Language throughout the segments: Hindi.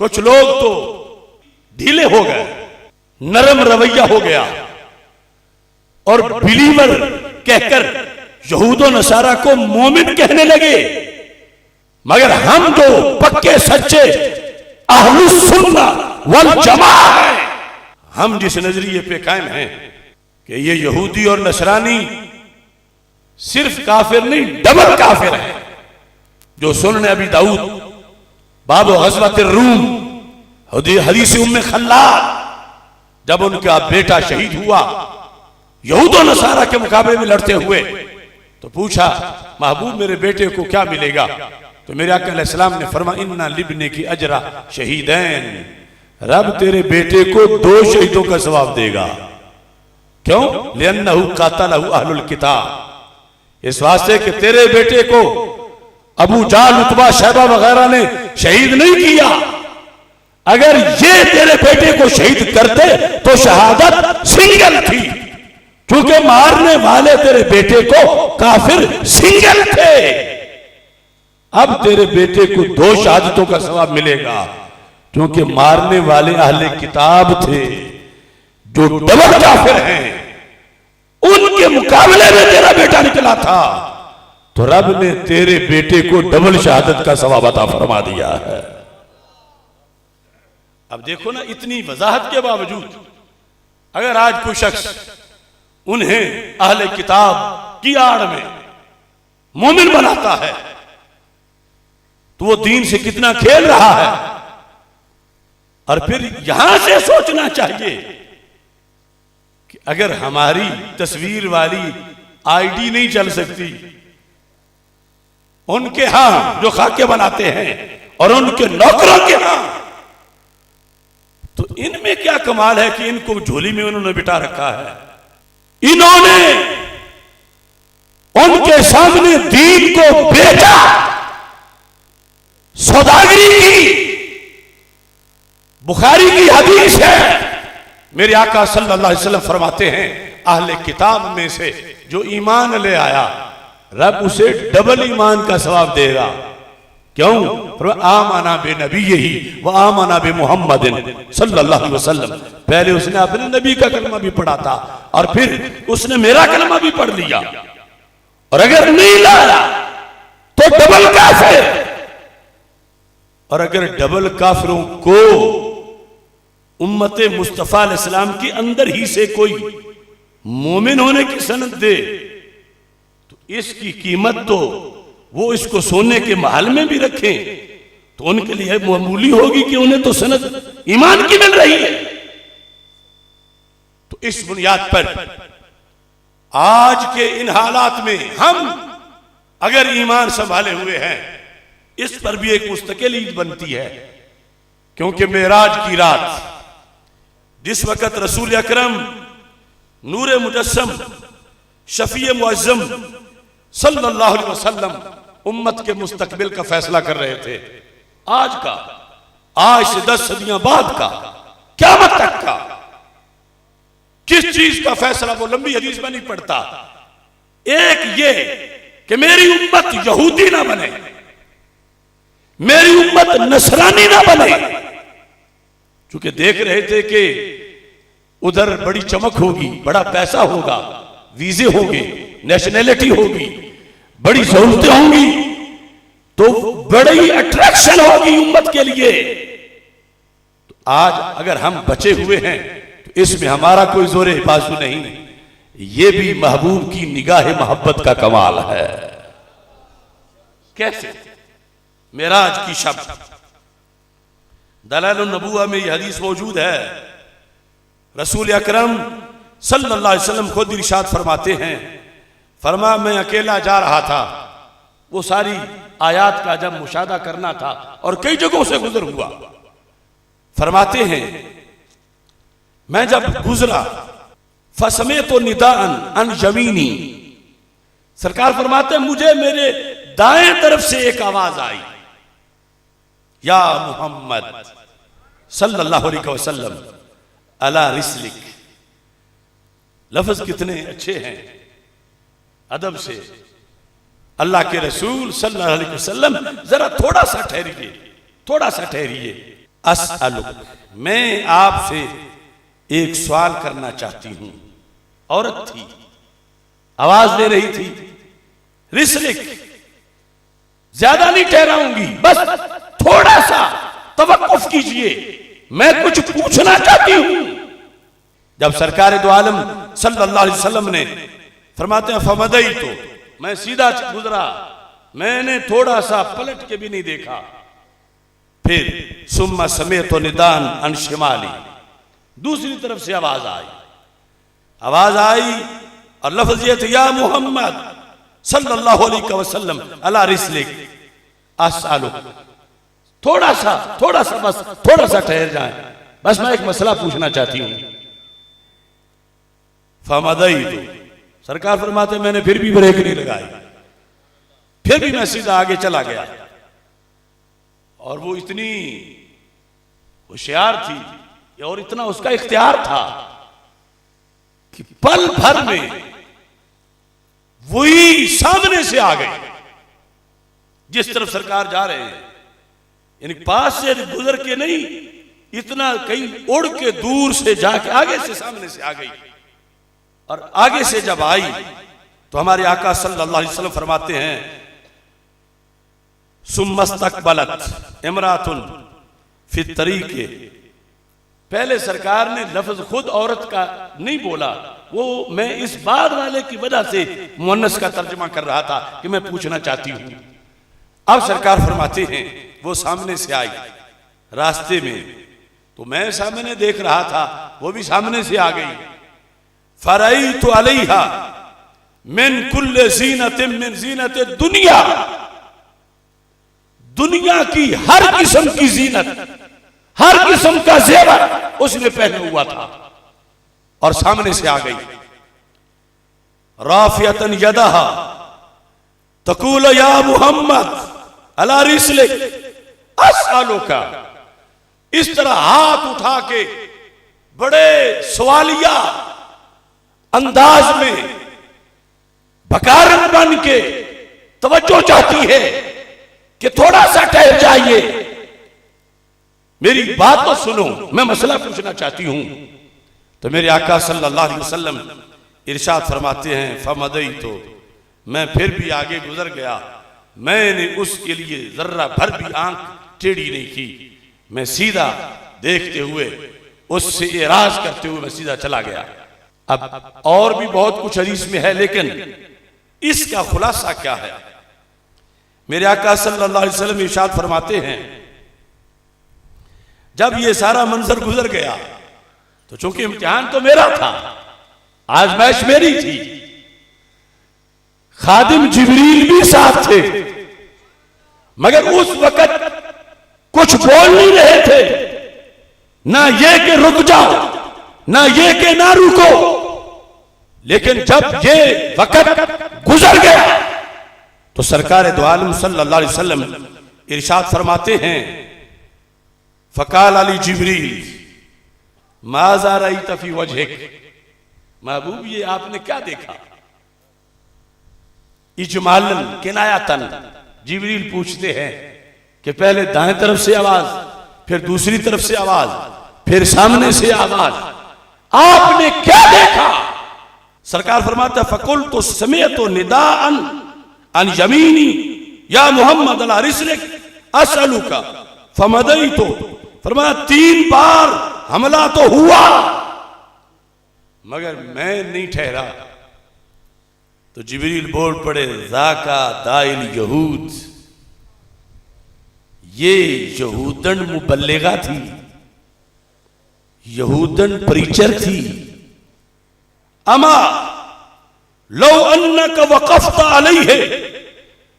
कुछ लोग तो ढीले हो गए, नरम रवैया हो गया और बिलीवर कहकर यहूदो नसारा को मोमिन कहने लगे। मगर हम जो पक्के सच्चे अहलुस सुन्ना वल जमा है, हम जिस नजरिए पे कायम हैं कि ये यहूदी और नसरानी सिर्फ काफिर नहीं, डबल काफिर है। जो सुनने अभी दाऊद बाब गज़वत रूम हदीस उम्मे खल्लाद, जब उनका बेटा शहीद हुआ यहूद और नसारा के मुकाबले में लड़ते हुए, तो पूछा महबूब मेरे बेटे को क्या मिलेगा? तो मेरे आका अलैहिस्सलाम ने फरमाया इन्ना लिब्ने की अजरा शहीदैन, रब तेरे बेटे को 2 शहीदों का सवाब देगा। क्यों? लिअन्नहु कातलहु अहलुल किताब, इस वास्ते कि तेरे बेटे को अबू जाल उतबा शैबा वगैरह ने शहीद नहीं किया। अगर ये तेरे बेटे को शहीद करते तो शहादत सिंगल थी, क्योंकि मारने वाले तेरे बेटे को काफिर सिंगल थे। अब तेरे बेटे को 2 शहादतों का सवाब मिलेगा, क्योंकि मारने वाले अहले किताब थे जो डबल काफिर हैं, उनके मुकाबले में तेरा बेटा निकला था, तो रब ने तेरे बेटे को डबल शहादत का सवाब अता फरमा दिया है। अब देखो ना, इतनी वजाहत के बावजूद अगर आज कोई शख्स उन्हें अहले किताब की आड़ में मोमिन बनाता है, तो वो दीन से कितना खेल रहा है। और फिर यहां से सोचना चाहिए कि अगर हमारी तस्वीर वाली आईडी नहीं चल सकती, उनके यहां जो खाके बनाते हैं और उनके नौकरों के यहां, तो इनमें क्या कमाल है कि इनको झोली में उन्होंने बिठा रखा है। इन्होंने उनके सामने दीन को बेचा, सौदागरी की। बुखारी की हदीस है, मेरे आका सल्लल्लाहु अलैहि वसल्लम फरमाते हैं अहले किताब में से जो ईमान ले आया, रब उसे डबल ईमान का सवाब देगा। क्यों? आमना बे नबी ही व आमना बे मोहम्मद सल्लल्लाहु अलैहि वसल्लम, पहले उसने अपने नबी का कलमा भी पढ़ा था और फिर उसने मेरा कलमा भी पढ़ लिया, और अगर नहीं लाया तो डबल काफिर। और अगर डबल काफिरों को उम्मते मुस्तफा अलैहिस्सलाम के अंदर ही से कोई मोमिन होने की सनद दे, तो इसकी कीमत तो वो इसको सोने के महल में भी रखें तो उनके लिए मामूली होगी कि उन्हें तो सनद ईमान की मिल रही है। तो इस बुनियाद पर आज के इन हालात में हम अगर ईमान संभाले हुए हैं, इस पर भी एक मुस्तकिल ईद बनती है। क्योंकि मेराज की रात जिस वक़्त रसूल अकरम नूरे मुजस्सम शफीए मुअज्जम सल्लल्लाहु अलैहि वसल्लम उम्मत के मुस्तकबिल का फैसला कर रहे थे, आज से 10 सदियां बाद का, क़यामत तक का, किस चीज का फैसला वो लंबी हदीस में नहीं पड़ता। एक ये कि मेरी उम्मत यहूदी ना बने, मेरी उम्मत नसरानी ना बने, क्योंकि देख रहे थे कि उधर बड़ी चमक होगी, बड़ा पैसा होगा, वीजे होंगे, नेशनैलिटी होगी, बड़ी सहूलतें होंगी, तो बड़ी अट्रैक्शन होगी उम्मत के लिए। तो आज अगर हम बचे हुए हैं तो इसमें हमारा कोई जोरे बाजू नहीं, ये भी महबूब की निगाह मोहब्बत का कमाल है। कैसे? मेराज की शब दलाइल नबुव्वह में यह हदीस मौजूद है। रसूल अकरम सल्लल्लाहु अलैहि वसल्लम खुद इरशाद फरमाते हैं, फरमा मैं अकेला जा रहा था, वो सारी आयात का जब मुशाहदा करना था और कई जगहों से गुजर हुआ। फरमाते हैं मैं जब गुजरा फसमे तो निदान अन जमीनी, सरकार फरमाते मुझे मेरे दाएं तरफ से एक आवाज आई, या मोहम्मद सल्लल्लाहु अलैहि वसल्लम अला रिस्लिक। लफ्ज कितने अच्छे हैं अदब से। अल्लाह के रसूल सल्लल्लाहु अलैहि वसल्लम जरा थोड़ा सा ठहरिए, थोड़ा सा ठहरिए। अस्अलुक, मैं आपसे एक सवाल करना चाहती हूं। औरत थी, आवाज दे रही थी, रिस्लिक, ज्यादा नहीं ठहराऊंगी, बस थोड़ा सा तवक्कुफ कीजिए, मैं कुछ पूछना चाहती हूं। जब सरकार दो आलम सल्लल्लाहु अलैहि वसल्लम ने फरमाते हैं फमदई, तो मैं सीधा गुजरा, मैंने थोड़ा सा पलट के भी नहीं देखा। फिर सुम्मा समेत तो निदान अनशिमाली, दूसरी तरफ से आवाज आई और लफ्ज़ ये था, या मोहम्मद सल्लल्लाहु अलैहि वसल्लम अला रिस्लिक अस्अलुक, थोड़ा सा बस थोड़ा सा ठहर जाए, बस मैं एक मसला पूछना चाहती हूं। फमदई, तो सरकार फरमाते मैंने फिर भी ब्रेक नहीं लगाई, फिर भी मैं सीधा आगे चला गया। और वो इतनी होशियार थी और इतना उसका इख्तियार था कि पल भर में वही सामने से आ गई जिस तरफ सरकार जा रहे हैं, यानी पास से गुजर के नहीं, इतना कहीं उड़ के दूर से जाके आगे से सामने से आ गई। और आगे से जब आई तो हमारे आका सल्लल्लाहु अलैहि वसल्लम फरमाते हैं सुम्मस्तकबलत इमरातुन फी तरीके, पहले सरकार ने लफ्ज खुद औरत का नहीं बोला, वो मैं इस बाद वाले की वजह से मुअन्नस का तर्जुमा कर रहा था कि मैं पूछना चाहती हूं। अब सरकार फरमाते हैं वो सामने से आई रास्ते में, तो मैं सामने देख रहा था, वो भी सामने से आ गई। फरईतु अलैहा मिन कुल्li ज़ीनतिन मिन ज़ीनति दुनिया, दुनिया की हर किस्म की जीनत, हर किस्म का जेवर उसने पहना हुआ था और सामने से आ गई। राफियतन यदहा तकूल या मुहम्मद अला रिस्लिक अस्अलुका, इस तरह हाथ उठा के बड़े सवालिया अंदाज में बकारन बन के तवज्जो चाहती है कि थोड़ा सा ठहर जाइए, मेरी बात तो सुनो, मैं मसला पूछना चाहती हूं। तो मेरे आका सल्लल्लाहु अलैहि वसल्लम इरशाद फरमाते हैं फमदई, तो मैं फिर भी आगे गुजर गया, मैंने उसके लिए जर्रा भर भी आंख टेढ़ी नहीं की, मैं सीधा देखते हुए उससे एराज करते हुए मैं सीधा चला गया। अब और भी बहुत कुछ हदीस में है, लेकिन इसका खुलासा क्या है? मेरे आका सल्लल्लाहु अलैहि वसल्लम इरशाद फरमाते हैं जब ये सारा मंजर गुजर गया तो चूंकि इम्तिहान तो मेरा था, आजमाइश मेरी थी, खादिम जिब्रील भी साथ थे, मगर उस वक्त कुछ बोल नहीं रहे थे, ना ये कि रुक जाओ, ना ये कि ना रुको। लेकिन जब ये वक्त गुजर गया तो सरकार दो आलम सल्लल्लाहु अलैहि वसल्लम इरशाद फरमाते हैं फकाल अली जिब्रील माज़ा रअयत फी वजहिक, महबूब ये आपने क्या देखा? इजमालन किनायतन जिब्रील पूछते हैं कि पहले दाएं तरफ से आवाज, फिर दूसरी तरफ से आवाज, फिर सामने से आवाज, आपने क्या देखा? सरकार फरमाता फकुल तो समेत तो निदाअन अन यमीनी या मोहम्मद अला रिस्लिक अस्अलुका फमदई, तो फरमाया 3 बार हमला तो हुआ मगर मैं नहीं ठहरा। तो जिब्रील बोल पड़े ज़ाका दाइल यहूद, ये यहूदन मुबल्लिगा थी, यहूदन प्रीचर थी। अमा लो अन्नक वक़फ़्त अलैहि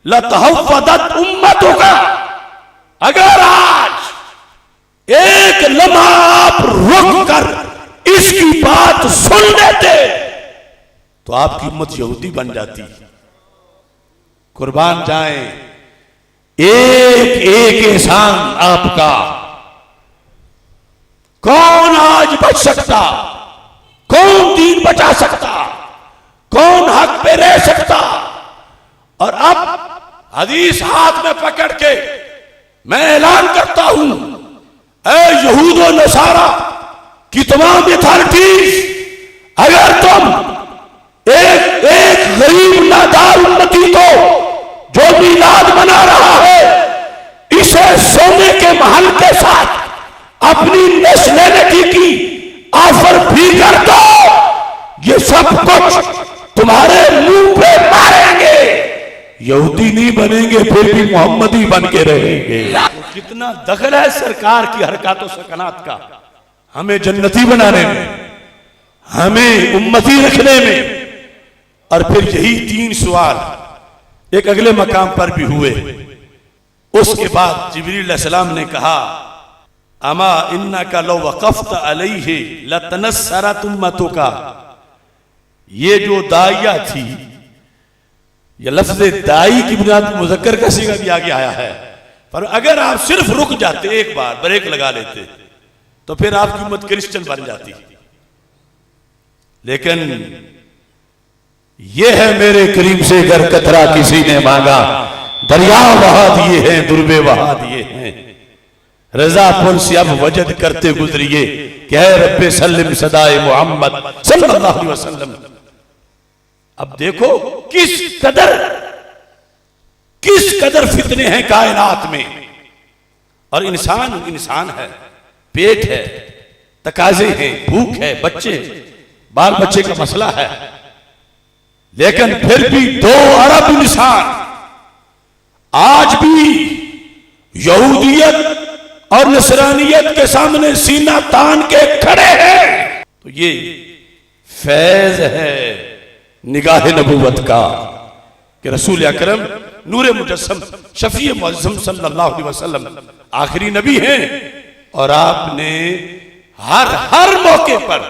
लतहव्वदत उम्मतुका, अगर आज एक लम्हा आप रुक कर इसकी बात सुन लेते तो आपकी उम्मत यहूदी बन जाती। कुर्बान जाए एक एक एहसान आपका, कौन आज बच सकता, कौन दीन बचा सकता, कौन हक पे रह सकता? और अब हदीस हाथ में पकड़ के मैं ऐलान करता हूं, ऐ यहूद और नसारा की तमाम अथॉरिटीज, अगर तुम एक एक गरीब नादार उम्मती को जो मीलाद मना रहा है, इसे सोने के महल के साथ अपनी नेशनैलिटी की ऑफर भी कर दो, ये सब कुछ तुम्हारे मुंह पे मारेंगे। यहूदी नहीं बनेंगे, फिर भी मोहम्मदी बन के रहेंगे। तो कितना दखल है सरकार की हरकतों सकनात का हमें जन्नती बनाने में, हमें उम्मती रखने में। और फिर यही 3 सवाल एक अगले मकाम पर भी हुए। उसके बाद जिब्रील अलैहिस्सलाम ने कहा, अमा इन्ना का लो वक़फ़्त अलैहि लतनस्सरत उम्मतुका। ये जो दाइया थी, ये लफ्ज़ दाई की बुनियाद मुज़क्कर का सीगा भी आगे आया है, पर अगर आप सिर्फ रुक जाते, एक बार ब्रेक लगा लेते, तो फिर आपकी उम्मत क्रिश्चियन बन जाती। लेकिन यह है मेरे करीम से गर कतरा किसी ने मांगा, दरिया बहा दिए हैं, दुर्बे बहा दिए हैं। रजा पुल से अब वजद करते गुजरिए, क्या रब्बे सल्लिम सदाए मोहम्मद सल्लल्लाहु अलैहि वसल्लम। अब देखो किस कदर फितने हैं कायनात में। और इंसान है, पेट है, तकाजे हैं, भूख है, बच्चे, बाल बच्चे का मसला है। लेकिन फिर भी 2 अरब इंसान आज भी यहूदियत और नसरानियत के सामने सीना तान के खड़े हैं। तो ये फैज है निगाह नबूवत का कि रसूल अकरम नूरे मुजस्सम शफी मुअज़्ज़म सल्लल्लाहु अलैहि वसल्लम आखिरी नबी हैं। और आपने हर मौके पर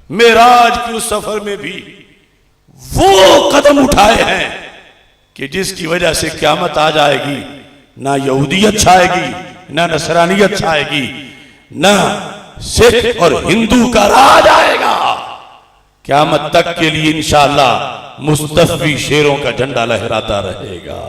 मेराज के उस सफर में भी वो कदम उठाए हैं कि जिसकी वजह से क़यामत आ जाएगी, ना यहूदियत छाएगी, ना नसरानियत छाएगी, ना सिख और हिंदू का राज आएगा। क़यामत तक के लिए इंशाअल्लाह मुस्तफ़ी शेरों का झंडा लहराता रहेगा।